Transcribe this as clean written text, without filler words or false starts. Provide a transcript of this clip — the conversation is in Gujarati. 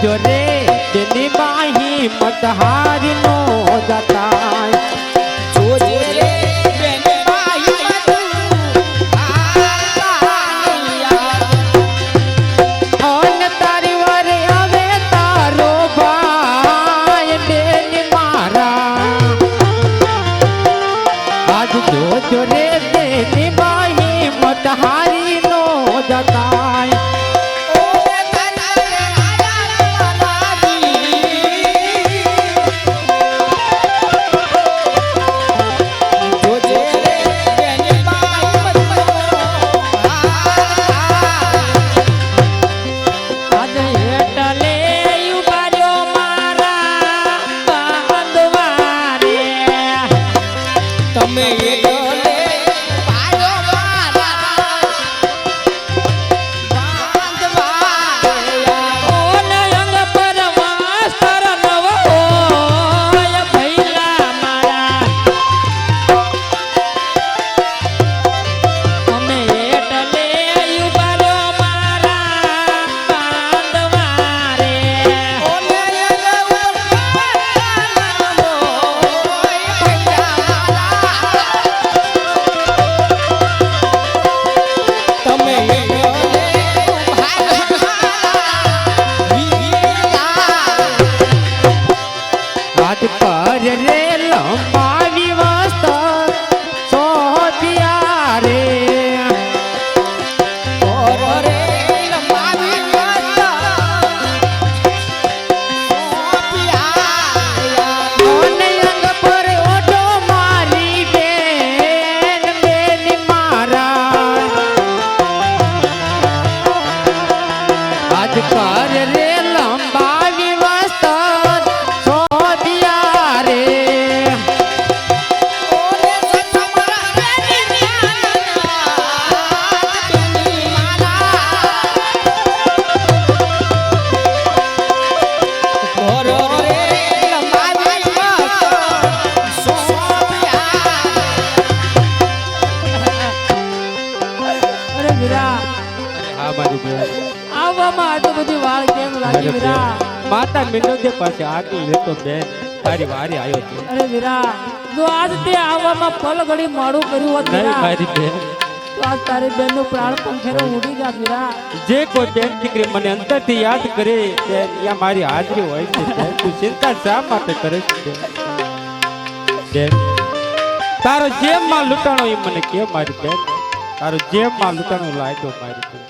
જોજો રે તેની બાહી મત હારી નો જતા જોજે રે બેની બાહી મત અન તારી વારે આવે તારો ભાઈ બેની મારા આજ જોજો રે તેની બાહી મત હારી નો જતા માતા મિનોદે પાસે આગળ લેતો બેન તારી વારી આવ્યો છે. અરે વીરા જો આજ તે આવવામાં પલ ઘડી મોડું કર્યું હોત નહીં મારી બેન તો આજ તારી બેન નું પ્રાણ પંખેરો ઉડી જાત વીરા. જે કોઈ બેન દીકરી મને અંદરથી યાદ કરે ત્યાં મારી હાજરી હોય છે. તું ચિંતા શા માટે કરે છે બેન? તારો જેમ માં લૂંટાણો એ મને કે મારી બેન, તારો જેમ માં લૂંટાણો લાગ્યો મારી બેન.